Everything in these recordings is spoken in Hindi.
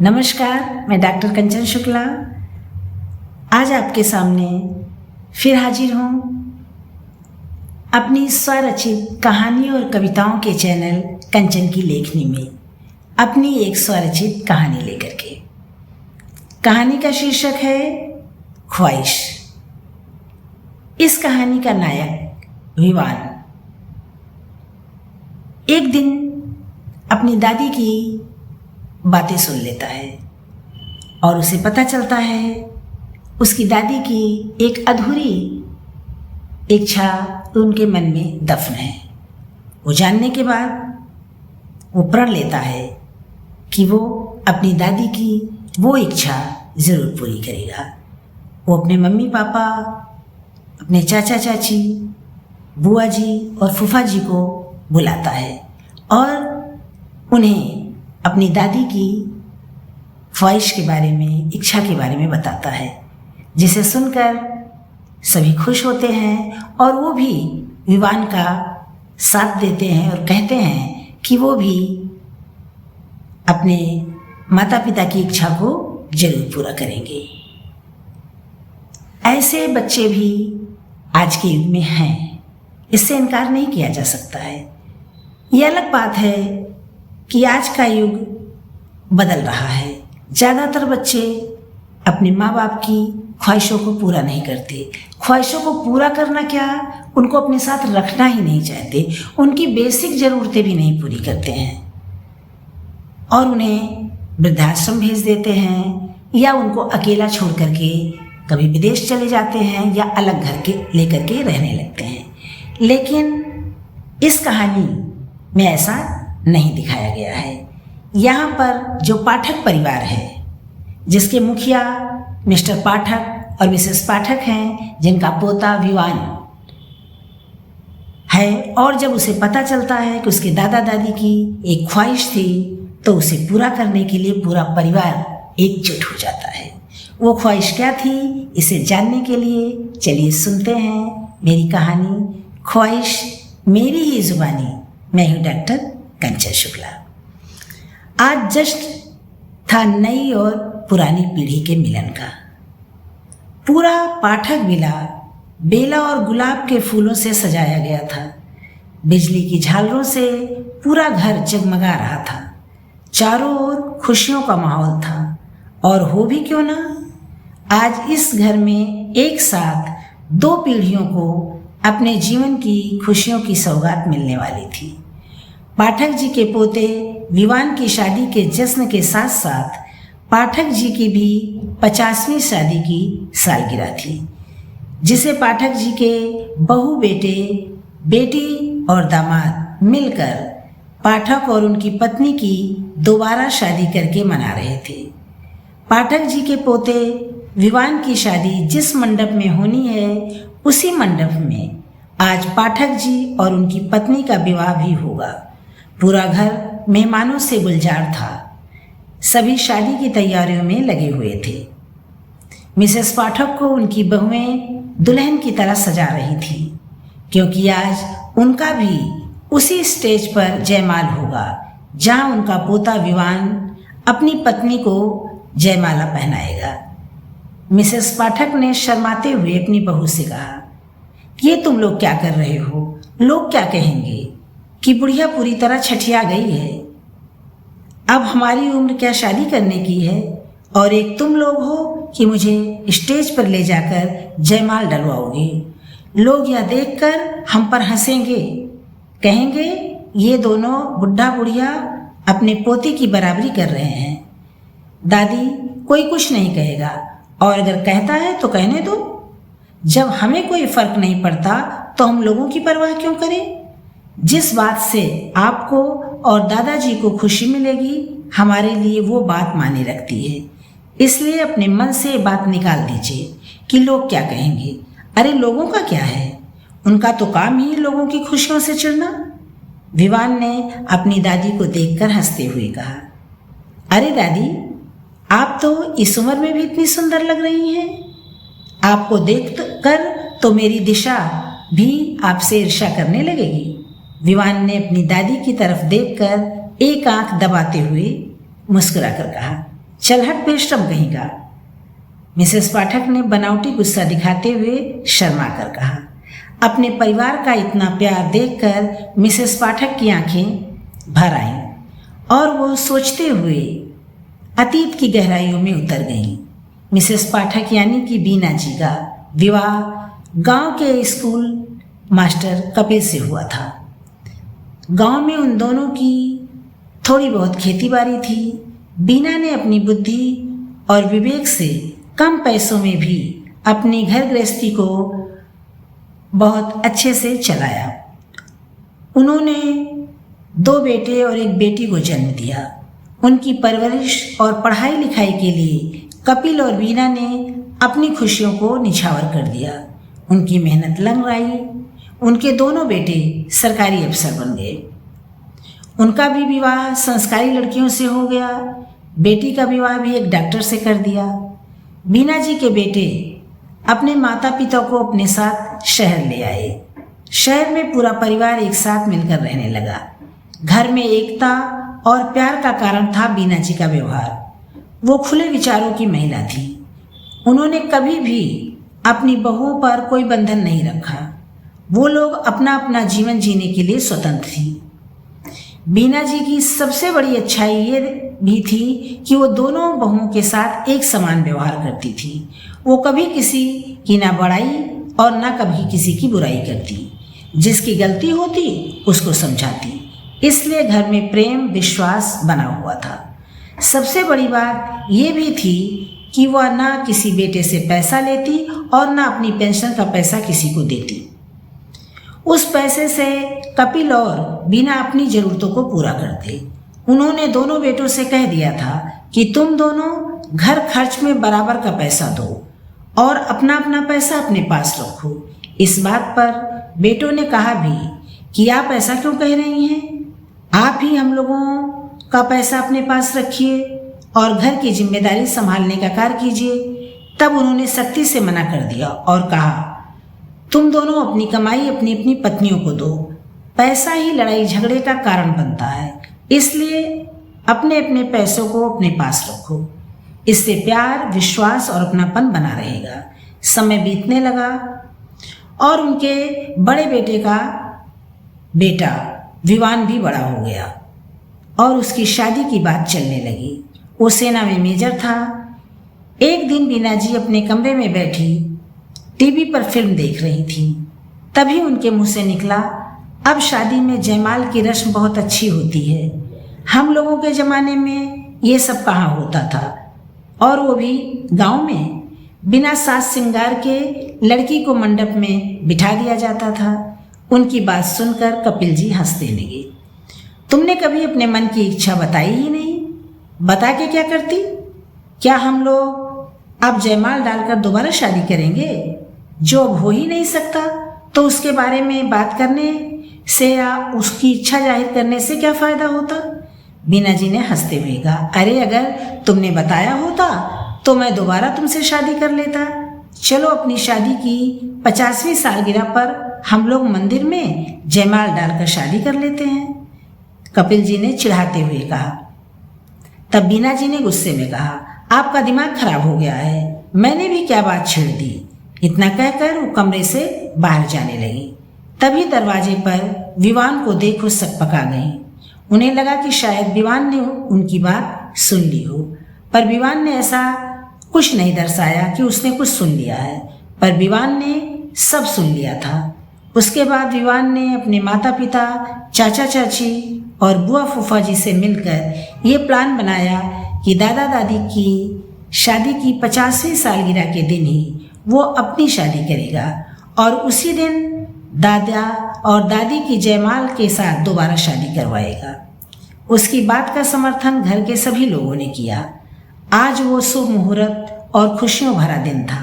नमस्कार, मैं डॉक्टर कंचन शुक्ला आज आपके सामने फिर हाजिर हूँ अपनी स्वरचित कहानी और कविताओं के चैनल कंचन की लेखनी में अपनी एक स्वरचित कहानी लेकर के। कहानी का शीर्षक है ख्वाहिश। इस कहानी का नायक विवान एक दिन अपनी दादी की बातें सुन लेता है और उसे पता चलता है उसकी दादी की एक अधूरी इच्छा उनके मन में दफन है। वो जानने के बाद वो प्रण लेता है कि वो अपनी दादी की वो इच्छा ज़रूर पूरी करेगा। वो अपने मम्मी पापा, अपने चाचा चाची, बुआ जी और फूफा जी को बुलाता है और उन्हें अपनी दादी की ख्वाहिश के बारे में, इच्छा के बारे में बताता है, जिसे सुनकर सभी खुश होते हैं और वो भी विवान का साथ देते हैं और कहते हैं कि वो भी अपने माता पिता की इच्छा को जरूर पूरा करेंगे। ऐसे बच्चे भी आज के युग में हैं, इससे इनकार नहीं किया जा सकता है। ये अलग बात है कि आज का युग बदल रहा है। ज़्यादातर बच्चे अपने माँ बाप की ख्वाहिशों को पूरा नहीं करते। ख्वाहिशों को पूरा करना क्या, उनको अपने साथ रखना ही नहीं चाहते। उनकी बेसिक ज़रूरतें भी नहीं पूरी करते हैं और उन्हें वृद्धाश्रम भेज देते हैं या उनको अकेला छोड़ करके कभी विदेश चले जाते हैं या अलग घर के लेकर के रहने लगते हैं। लेकिन इस कहानी में ऐसा नहीं दिखाया गया है। यहाँ पर जो पाठक परिवार है, जिसके मुखिया मिस्टर पाठक और मिसेस पाठक हैं, जिनका पोता विवान है, और जब उसे पता चलता है कि उसके दादा दादी की एक ख्वाहिश थी तो उसे पूरा करने के लिए पूरा परिवार एकजुट हो जाता है। वो ख्वाहिश क्या थी, इसे जानने के लिए चलिए सुनते हैं मेरी कहानी ख्वाहिश मेरी ही जुबानी। मैं हूँ डॉक्टर कंचन शुक्ला। आज जश्न था नई और पुरानी पीढ़ी के मिलन का। पूरा पाठक विला बेला और गुलाब के फूलों से सजाया गया था। बिजली की झालरों से पूरा घर जगमगा रहा था। चारों ओर खुशियों का माहौल था और हो भी क्यों ना, आज इस घर में एक साथ दो पीढ़ियों को अपने जीवन की खुशियों की सौगात मिलने वाली थी। पाठक जी के पोते विवान की शादी के जश्न के साथ साथ पाठक जी की भी 50वीं शादी की सालगिरह थी, जिसे पाठक जी के बहू बेटे, बेटी और दामाद मिलकर पाठक और उनकी पत्नी की दोबारा शादी करके मना रहे थे। पाठक जी के पोते विवान की शादी जिस मंडप में होनी है, उसी मंडप में आज पाठक जी और उनकी पत्नी का विवाह भी होगा। पूरा घर मेहमानों से गुलजार था। सभी शादी की तैयारियों में लगे हुए थे। मिसेस पाठक को उनकी बहुएं दुल्हन की तरह सजा रही थी, क्योंकि आज उनका भी उसी स्टेज पर जयमाल होगा जहां उनका पोता विवान अपनी पत्नी को जयमाला पहनाएगा। मिसेस पाठक ने शर्माते हुए अपनी बहू से कहा, ये तुम लोग क्या कर रहे हो? लोग क्या कहेंगे कि बुढ़िया पूरी तरह छठिया गई है। अब हमारी उम्र क्या शादी करने की है, और एक तुम लोग हो कि मुझे स्टेज पर ले जाकर जयमाल डलवाओगे। लोग यह देखकर हम पर हंसेंगे, कहेंगे ये दोनों बुढ़ा बुढ़िया अपने पोते की बराबरी कर रहे हैं। दादी, कोई कुछ नहीं कहेगा, और अगर कहता है तो कहने दो। जब हमें कोई फर्क नहीं पड़ता तो हम लोगों की परवाह क्यों करें? जिस बात से आपको और दादाजी को खुशी मिलेगी, हमारे लिए वो बात मायने रखती है। इसलिए अपने मन से बात निकाल दीजिए कि लोग क्या कहेंगे। अरे लोगों का क्या है, उनका तो काम ही लोगों की खुशियों से चिढ़ना। विवान ने अपनी दादी को देखकर हंसते हुए कहा, अरे दादी, आप तो इस उम्र में भी इतनी सुंदर लग रही हैं। आपको देख कर तो मेरी दिशा भी आपसे ईर्ष्या करने लगेगी। विवान ने अपनी दादी की तरफ देखकर एक आंख दबाते हुए मुस्कुराकर कहा, चलहट बेशरम कहीं का। मिसेस पाठक ने बनावटी गुस्सा दिखाते हुए शर्मा कर कहा। अपने परिवार का इतना प्यार देखकर मिसेस पाठक की आंखें भर आईं और वो सोचते हुए अतीत की गहराइयों में उतर गईं। मिसेस पाठक यानी कि बीना जी का विवाह गांव के स्कूल मास्टर कपिल से हुआ था। गांव में उन दोनों की थोड़ी बहुत खेतीबाड़ी थी। बीना ने अपनी बुद्धि और विवेक से कम पैसों में भी अपनी घर गृहस्थी को बहुत अच्छे से चलाया। उन्होंने 2 बेटे और 1 बेटी को जन्म दिया। उनकी परवरिश और पढ़ाई लिखाई के लिए कपिल और बीना ने अपनी खुशियों को निछावर कर दिया। उनकी मेहनत लग आई। उनके दोनों बेटे सरकारी अफसर बन गए। उनका भी विवाह संस्कारी लड़कियों से हो गया। बेटी का विवाह भी एक डॉक्टर से कर दिया। बीना जी के बेटे अपने माता पिता को अपने साथ शहर ले आए। शहर में पूरा परिवार एक साथ मिलकर रहने लगा। घर में एकता और प्यार का कारण था बीना जी का व्यवहार। वो खुले विचारों की महिला थी। उन्होंने कभी भी अपनी बहुओं पर कोई बंधन नहीं रखा। वो लोग अपना अपना जीवन जीने के लिए स्वतंत्र थी। बीना जी की सबसे बड़ी अच्छाई ये भी थी कि वो दोनों बहुओं के साथ एक समान व्यवहार करती थी। वो कभी किसी की ना बड़ाई और ना कभी किसी की बुराई करती। जिसकी गलती होती उसको समझाती। इसलिए घर में प्रेम विश्वास बना हुआ था। सबसे बड़ी बात ये भी थी कि वह ना किसी बेटे से पैसा लेती और ना अपनी पेंशन का पैसा किसी को देती। उस पैसे से कपिल और बीना अपनी ज़रूरतों को पूरा करते। उन्होंने दोनों बेटों से कह दिया था कि तुम दोनों घर खर्च में बराबर का पैसा दो और अपना अपना पैसा अपने पास रखो। इस बात पर बेटों ने कहा भी कि आप ऐसा क्यों कह रही हैं, आप ही हम लोगों का पैसा अपने पास रखिए और घर की जिम्मेदारी संभालने का कार्य कीजिए। तब उन्होंने सख्ती से मना कर दिया और कहा, तुम दोनों अपनी कमाई अपनी अपनी पत्नियों को दो। पैसा ही लड़ाई झगड़े का कारण बनता है, इसलिए अपने अपने पैसों को अपने पास रखो। इससे प्यार विश्वास और अपनापन बना रहेगा। समय बीतने लगा और उनके बड़े बेटे का बेटा विवान भी बड़ा हो गया और उसकी शादी की बात चलने लगी। वो सेना में मेजर था। एक दिन बीना जी अपने कमरे में बैठी टीवी पर फिल्म देख रही थी। तभी उनके मुंह से निकला, अब शादी में जयमाल की रस्म बहुत अच्छी होती है। हम लोगों के ज़माने में ये सब कहाँ होता था, और वो भी गांव में। बिना साज श्रृंगार के लड़की को मंडप में बिठा दिया जाता था। उनकी बात सुनकर कपिल जी हंसने लगे। तुमने कभी अपने मन की इच्छा बताई ही नहीं, बता के क्या करती? क्या हम लोग अब जयमाल डालकर दोबारा शादी करेंगे? जो अब हो ही नहीं सकता तो उसके बारे में बात करने से या उसकी इच्छा जाहिर करने से क्या फ़ायदा होता? बीना जी ने हंसते हुए कहा, अरे अगर तुमने बताया होता तो मैं दोबारा तुमसे शादी कर लेता। चलो अपनी शादी की 50वीं सालगिरह पर हम लोग मंदिर में जयमाल डालकर शादी कर लेते हैं, कपिल जी ने चिढ़ाते हुए कहा। तब बीना जी ने गुस्से में कहा, आपका दिमाग खराब हो गया है, मैंने भी क्या बात छेड़ दी। इतना कहकर वो कमरे से बाहर जाने लगी। तभी दरवाजे पर विवान को देख वो सकपका गई। उन्हें लगा कि शायद विवान ने उनकी बात सुन ली हो, पर विवान ने ऐसा कुछ नहीं दर्शाया कि उसने कुछ सुन लिया है, पर विवान ने सब सुन लिया था। उसके बाद विवान ने अपने माता पिता, चाचा चाची और बुआ फूफा जी से मिलकर ये प्लान बनाया कि दादा दादी की शादी की 50वीं सालगिरह के दिन ही वो अपनी शादी करेगा और उसी दिन दादा और दादी की जयमाल के साथ दोबारा शादी करवाएगा। उसकी बात का समर्थन घर के सभी लोगों ने किया। आज वो शुभ मुहूर्त और खुशियों भरा दिन था।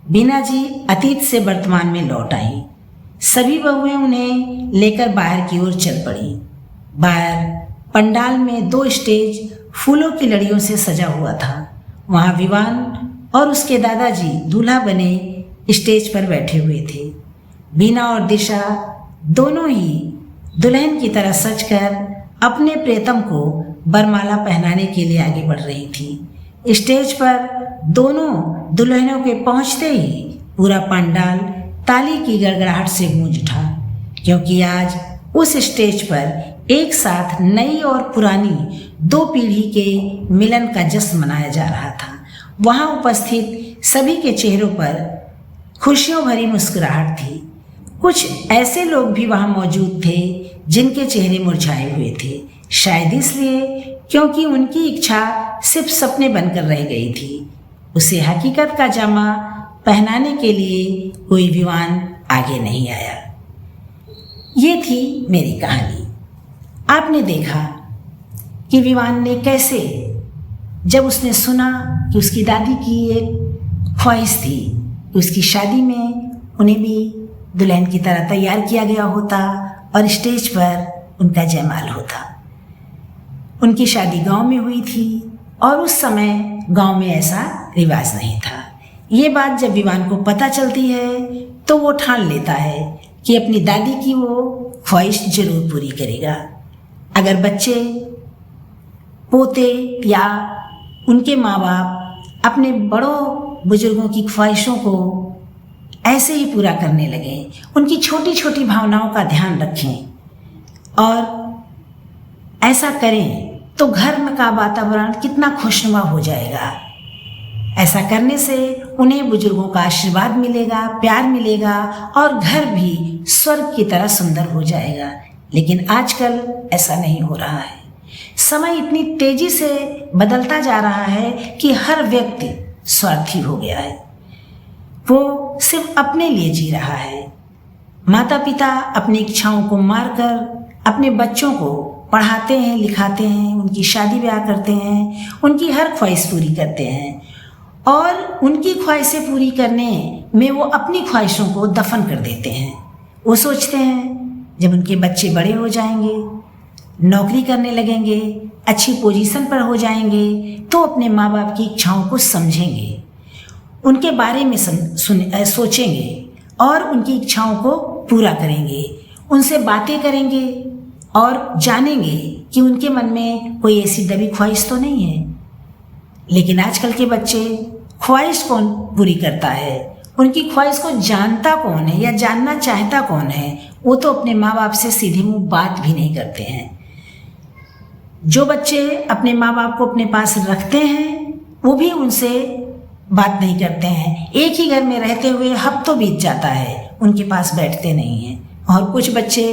बीना जी अतीत से वर्तमान में लौट आई। सभी बहुएं उन्हें लेकर बाहर की ओर चल पड़ी। बाहर पंडाल में 2 स्टेज फूलों की लड़ियों से सजा हुआ था। वहाँ विवान और उसके दादाजी दूल्हा बने स्टेज पर बैठे हुए थे। बीना और दिशा दोनों ही दुल्हन की तरह सजकर अपने प्रियतम को बरमाला पहनाने के लिए आगे बढ़ रही थी। स्टेज पर दोनों दुल्हनों के पहुंचते ही पूरा पंडाल ताली की गड़गड़ाहट से गूंज उठा, क्योंकि आज उस स्टेज पर एक साथ नई और पुरानी दो पीढ़ी के मिलन का जश्न मनाया जा रहा था। वहां उपस्थित सभी के चेहरों पर खुशियों भरी मुस्कुराहट थी। कुछ ऐसे लोग भी वहां मौजूद थे जिनके चेहरे मुरझाए हुए थे, शायद इसलिए क्योंकि उनकी इच्छा सिर्फ सपने बनकर रह गई थी। उसे हकीकत का जामा पहनाने के लिए कोई विद्वान आगे नहीं आया। ये थी मेरी कहानी। आपने देखा कि विद्वान ने कैसे, जब उसने सुना कि उसकी दादी की एक ख्वाहिश थी कि उसकी शादी में उन्हें भी दुल्हन की तरह तैयार किया गया होता और स्टेज पर उनका जयमाल होता। उनकी शादी गांव में हुई थी और उस समय गांव में ऐसा रिवाज नहीं था। ये बात जब विद्वान को पता चलती है तो वो ठान लेता है कि अपनी दादी की वो ख्वाहिश जरूर पूरी करेगा। अगर बच्चे, पोते या उनके माँ बाप अपने बड़ों बुजुर्गों की ख्वाहिशों को ऐसे ही पूरा करने लगें, उनकी छोटी छोटी भावनाओं का ध्यान रखें और ऐसा करें तो घर का वातावरण कितना खुशनुमा हो जाएगा। ऐसा करने से उन्हें बुजुर्गों का आशीर्वाद मिलेगा, प्यार मिलेगा और घर भी स्वर्ग की तरह सुंदर हो जाएगा। लेकिन आजकल ऐसा नहीं हो रहा है। समय इतनी तेजी से बदलता जा रहा है कि हर व्यक्ति स्वार्थी हो गया है। वो सिर्फ अपने लिए जी रहा है। माता पिता अपनी इच्छाओं को मारकर अपने बच्चों को पढ़ाते हैं, लिखाते हैं, उनकी शादी ब्याह करते हैं, उनकी हर ख्वाहिश पूरी करते हैं और उनकी ख्वाहिशें पूरी करने में वो अपनी ख्वाहिशों को दफन कर देते हैं। वो सोचते हैं जब उनके बच्चे बड़े हो जाएंगे, नौकरी करने लगेंगे, अच्छी पोजीशन पर हो जाएंगे तो अपने माँ बाप की इच्छाओं को समझेंगे, उनके बारे में सोचेंगे और उनकी इच्छाओं को पूरा करेंगे, उनसे बातें करेंगे और जानेंगे कि उनके मन में कोई ऐसी दबी ख्वाहिश तो नहीं है। लेकिन आजकल के बच्चे ख्वाहिश कौन पूरी करता है, उनकी ख्वाहिश को जानता कौन है या जानना चाहता कौन है, वो तो अपने माँ बाप से सीधे मुंह बात भी नहीं करते हैं। जो बच्चे अपने माँ बाप को अपने पास रखते हैं वो भी उनसे बात नहीं करते हैं। एक ही घर में रहते हुए हफ्तों बीत जाता है, उनके पास बैठते नहीं हैं। और कुछ बच्चे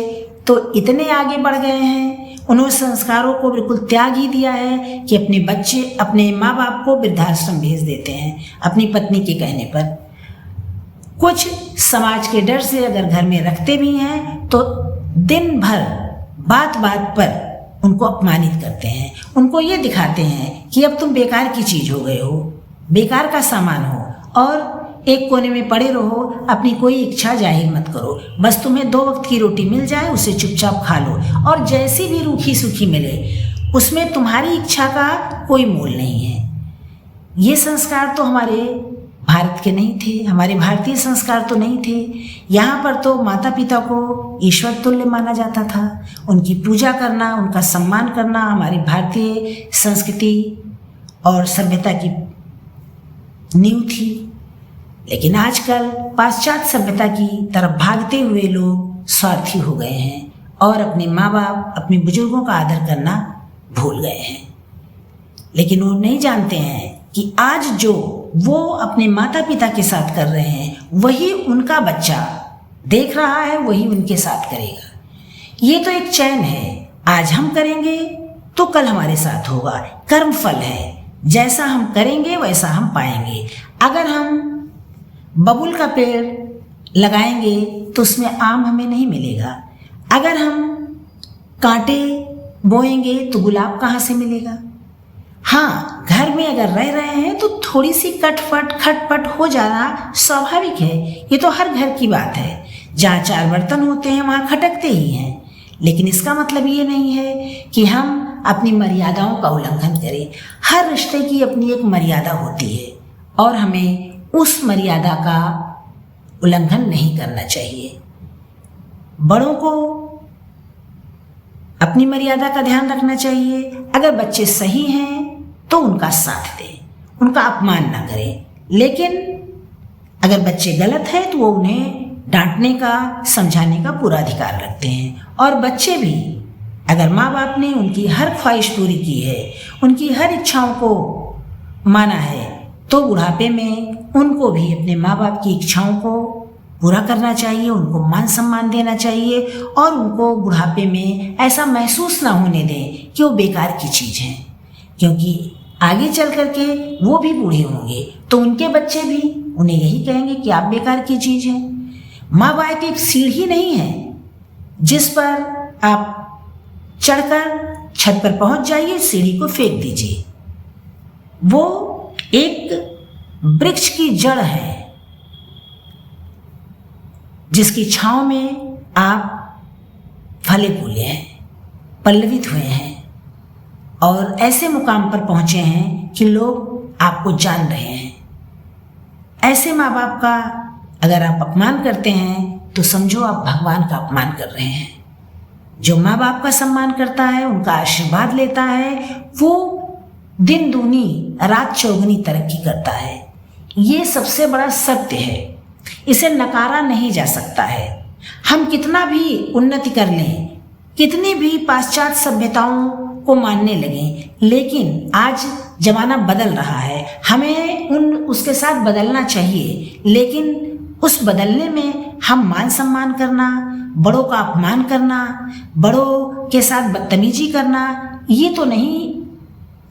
तो इतने आगे बढ़ गए हैं, उन्होंने संस्कारों को बिल्कुल त्याग ही दिया है कि अपने बच्चे अपने माँ बाप को वृद्धाश्रम भेज देते हैं अपनी पत्नी के कहने पर। कुछ समाज के डर से अगर घर में रखते भी हैं तो दिन भर बात बात पर उनको अपमानित करते हैं, उनको ये दिखाते हैं कि अब तुम बेकार की चीज़ हो गए हो, बेकार का सामान हो और एक कोने में पड़े रहो, अपनी कोई इच्छा जाहिर मत करो, बस तुम्हें 2 वक्त की रोटी मिल जाए उसे चुपचाप खा लो और जैसी भी रूखी सूखी मिले उसमें तुम्हारी इच्छा का कोई मोल नहीं है। ये संस्कार तो हमारे भारत के नहीं थे, हमारे भारतीय संस्कार तो नहीं थे। यहाँ पर तो माता पिता को ईश्वर तुल्य माना जाता था, उनकी पूजा करना, उनका सम्मान करना हमारी भारतीय संस्कृति और सभ्यता की नींव थी। लेकिन आजकल पाश्चात्य सभ्यता की तरफ भागते हुए लोग स्वार्थी हो गए हैं और अपने माँ बाप, अपने बुजुर्गों का आदर करना भूल गए हैं। लेकिन वो नहीं जानते हैं कि आज जो वो अपने माता पिता के साथ कर रहे हैं वही उनका बच्चा देख रहा है, वही उनके साथ करेगा। ये तो एक चैन है, आज हम करेंगे तो कल हमारे साथ होगा। कर्म फल है, जैसा हम करेंगे वैसा हम पाएंगे। अगर हम बबूल का पेड़ लगाएंगे तो उसमें आम हमें नहीं मिलेगा, अगर हम कांटे बोएंगे तो गुलाब कहाँ से मिलेगा। हाँ, घर में अगर रह रहे हैं तो थोड़ी सी कटपट खटपट हो जाना स्वाभाविक है, ये तो हर घर की बात है। जहाँ 4 बर्तन होते हैं वहाँ खटकते ही हैं। लेकिन इसका मतलब ये नहीं है कि हम अपनी मर्यादाओं का उल्लंघन करें। हर रिश्ते की अपनी एक मर्यादा होती है और हमें उस मर्यादा का उल्लंघन नहीं करना चाहिए। बड़ों को अपनी मर्यादा का ध्यान रखना चाहिए। अगर बच्चे सही हैं तो उनका साथ दें, उनका अपमान ना करें। लेकिन अगर बच्चे गलत हैं तो वो उन्हें डांटने का, समझाने का पूरा अधिकार रखते हैं। और बच्चे भी, अगर माँ बाप ने उनकी हर ख्वाहिश पूरी की है, उनकी हर इच्छाओं को माना है, तो बुढ़ापे में उनको भी अपने माँ बाप की इच्छाओं को पूरा करना चाहिए, उनको मान सम्मान देना चाहिए और उनको बुढ़ापे में ऐसा महसूस ना होने दें कि वो बेकार की चीज़ है। क्योंकि आगे चल कर के वो भी बूढ़े होंगे तो उनके बच्चे भी उन्हें यही कहेंगे कि आप बेकार की चीज़ हैं। माँ बाप एक सीढ़ी नहीं है जिस पर आप चढ़कर छत पर पहुंच जाइए, सीढ़ी को फेंक दीजिए। वो एक वृक्ष की जड़ है जिसकी छांव में आप फले फूले हैं, पल्लवित हुए हैं और ऐसे मुकाम पर पहुंचे हैं कि लोग आपको जान रहे हैं। ऐसे माँ बाप का अगर आप अपमान करते हैं तो समझो आप भगवान का अपमान कर रहे हैं। जो माँ बाप का सम्मान करता है, उनका आशीर्वाद लेता है, वो दिन दूनी रात चौगुनी तरक्की करता है। ये सबसे बड़ा सत्य है, इसे नकारा नहीं जा सकता है। हम कितना भी उन्नति कर लें, कितनी भी पाश्चात्य सभ्यताओं को मानने लगें, लेकिन आज जमाना बदल रहा है, हमें उसके साथ बदलना चाहिए। लेकिन उस बदलने में हम मान सम्मान करना, बड़ों का अपमान करना, बड़ों के साथ बदतमीजी करना, ये तो नहीं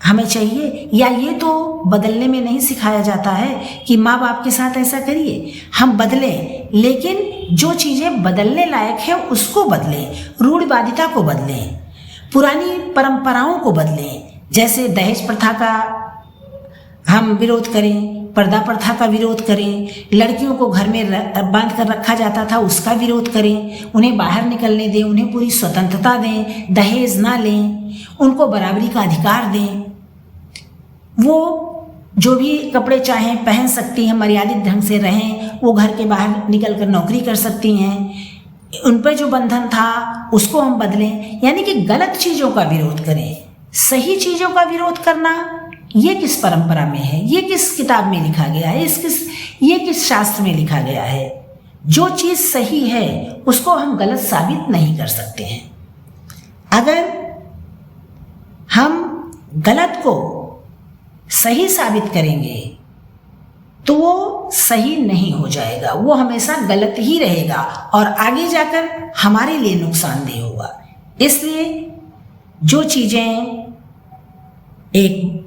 हमें चाहिए। या ये तो बदलने में नहीं सिखाया जाता है कि माँ बाप के साथ ऐसा करिए। हम बदलें, लेकिन जो चीज़ें बदलने लायक है उसको बदलें, रूढ़िवादिता को बदलें, पुरानी परंपराओं को बदलें। जैसे दहेज प्रथा का हम विरोध करें, पर्दा प्रथा का विरोध करें, लड़कियों को घर में बांध कर रखा जाता था उसका विरोध करें, उन्हें बाहर निकलने दें, उन्हें पूरी स्वतंत्रता दें, दहेज ना लें, उनको बराबरी का अधिकार दें। वो जो भी कपड़े चाहें पहन सकती हैं, मर्यादित ढंग से रहें, वो घर के बाहर निकल कर नौकरी कर सकती हैं। उन पर जो बंधन था उसको हम बदलें। यानी कि गलत चीज़ों का विरोध करें, सही चीज़ों का विरोध करना ये किस परंपरा में है, ये किस किताब में लिखा गया है, ये किस शास्त्र में लिखा गया है। जो चीज़ सही है उसको हम गलत साबित नहीं कर सकते हैं। अगर हम गलत को सही साबित करेंगे तो वो सही नहीं हो जाएगा, वो हमेशा गलत ही रहेगा और आगे जाकर हमारे लिए नुकसानदेह होगा। इसलिए जो चीज़ें एक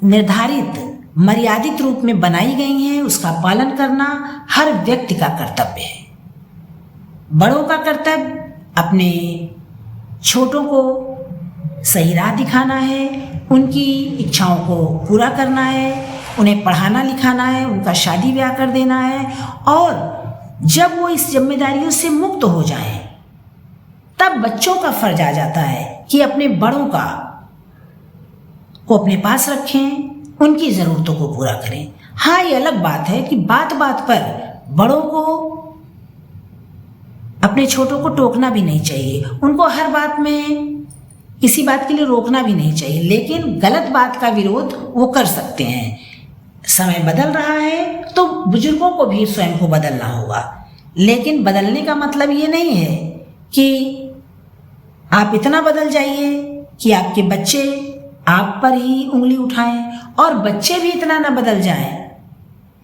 निर्धारित मर्यादित रूप में बनाई गई हैं उसका पालन करना हर व्यक्ति का कर्तव्य है। बड़ों का कर्तव्य अपने छोटों को सही राह दिखाना है, उनकी इच्छाओं को पूरा करना है, उन्हें पढ़ाना लिखाना है, उनका शादी ब्याह कर देना है। और जब वो इस जिम्मेदारियों से मुक्त हो जाएं, तब बच्चों का फर्ज आ जाता है कि अपने बड़ों को अपने पास रखें, उनकी ज़रूरतों को पूरा करें। हाँ, ये अलग बात है कि बात बात पर बड़ों को अपने छोटों को टोकना भी नहीं चाहिए, उनको हर बात में किसी बात के लिए रोकना भी नहीं चाहिए, लेकिन गलत बात का विरोध वो कर सकते हैं। समय बदल रहा है तो बुजुर्गों को भी स्वयं को बदलना होगा, लेकिन बदलने का मतलब ये नहीं है कि आप इतना बदल जाइए कि आपके बच्चे आप पर ही उंगली उठाएं और बच्चे भी इतना ना बदल जाएं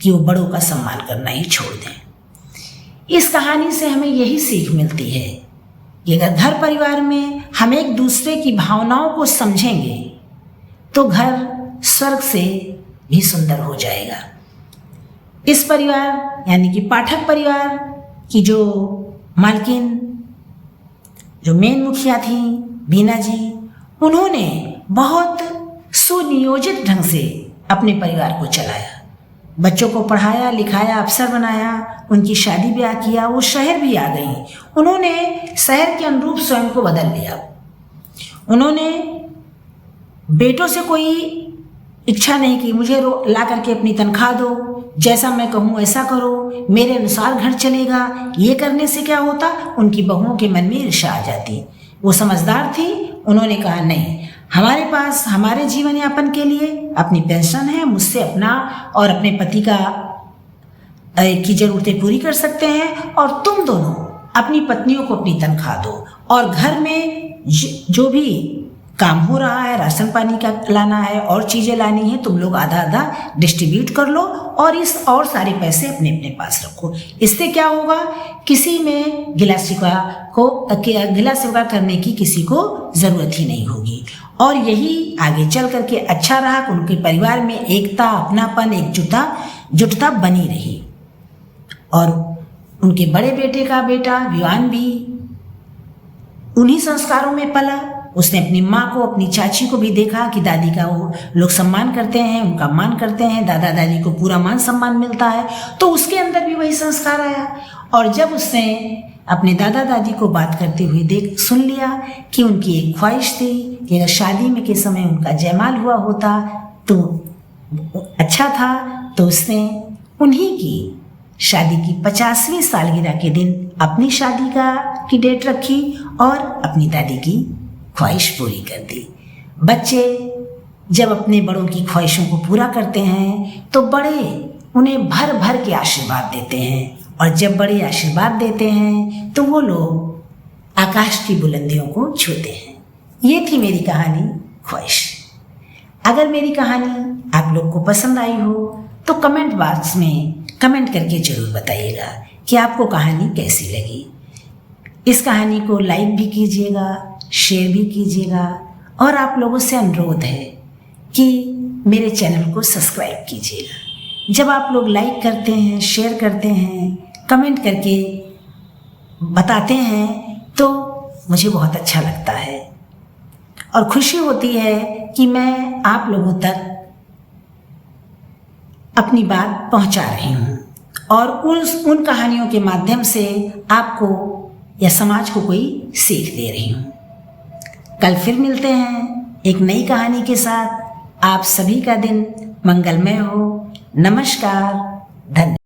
कि वो बड़ों का सम्मान करना ही छोड़ दें। इस कहानी से हमें यही सीख मिलती है कि अगर घर परिवार में हम एक दूसरे की भावनाओं को समझेंगे तो घर स्वर्ग से भी सुंदर हो जाएगा। इस परिवार यानी कि पाठक परिवार की जो मालकिन, जो मेन मुखिया थी बीना जी, उन्होंने बहुत सुनियोजित ढंग से अपने परिवार को चलाया, बच्चों को पढ़ाया लिखाया, अफसर बनाया, उनकी शादी ब्याह किया, वो शहर भी आ गई। उन्होंने शहर के अनुरूप स्वयं को बदल लिया। उन्होंने बेटों से कोई इच्छा नहीं की मुझे ला करके अपनी तनख्वाह दो, जैसा मैं कहूँ ऐसा करो, मेरे अनुसार घर चलेगा। ये करने से क्या होता, उनकी बहुओं के मन में ईर्ष्या आ जाती। वो समझदार थी, उन्होंने कहा नहीं, हमारे पास हमारे जीवन यापन के लिए अपनी पेंशन है, मुझसे अपना और अपने पति की जरूरतें पूरी कर सकते हैं, और तुम दोनों अपनी पत्नियों को अपनी तनख्वाह दो, और घर में जो भी काम हो रहा है, राशन पानी का लाना है और चीज़ें लानी है, तुम लोग आधा आधा डिस्ट्रीब्यूट कर लो, और सारे पैसे अपने अपने पास रखो। इससे क्या होगा, किसी में गिला शिकवा करने की किसी को ज़रूरत ही नहीं होगी, और यही आगे चल करके अच्छा रहा कि उनके परिवार में एकता, अपनापन, जुटता बनी रही। और उनके बड़े बेटे का बेटा विवान भी उन्हीं संस्कारों में पला। उसने अपनी माँ को, अपनी चाची को भी देखा कि दादी का वो लोग सम्मान करते हैं, उनका मान करते हैं, दादा दादी को पूरा मान सम्मान मिलता है, तो उसके अंदर भी वही संस्कार आया। और जब उसने अपने दादा दादी को बात करते हुए सुन लिया कि उनकी एक ख्वाहिश थी कि अगर शादी में के समय उनका जयमाल हुआ होता तो अच्छा था, तो उसने उन्हीं की शादी की 50वीं सालगिरह के दिन अपनी शादी की डेट रखी और अपनी दादी की ख्वाहिश पूरी कर दी। बच्चे जब अपने बड़ों की ख्वाहिशों को पूरा करते हैं तो बड़े उन्हें भर भर के आशीर्वाद देते हैं, और जब बड़े आशीर्वाद देते हैं तो वो लोग आकाश की बुलंदियों को छूते हैं। ये थी मेरी कहानी ख्वाहिश। अगर मेरी कहानी आप लोग को पसंद आई हो तो कमेंट बॉक्स में कमेंट करके ज़रूर बताइएगा कि आपको कहानी कैसी लगी। इस कहानी को लाइक भी कीजिएगा, शेयर भी कीजिएगा, और आप लोगों से अनुरोध है कि मेरे चैनल को सब्सक्राइब कीजिएगा। जब आप लोग लाइक करते हैं, शेयर करते हैं, कमेंट करके बताते हैं तो मुझे बहुत अच्छा लगता है और खुशी होती है कि मैं आप लोगों तक अपनी बात पहुंचा रही हूँ, और उन कहानियों के माध्यम से आपको या समाज को कोई सीख दे रही हूँ। कल फिर मिलते हैं एक नई कहानी के साथ। आप सभी का दिन मंगलमय हो। नमस्कार, धन्यवाद।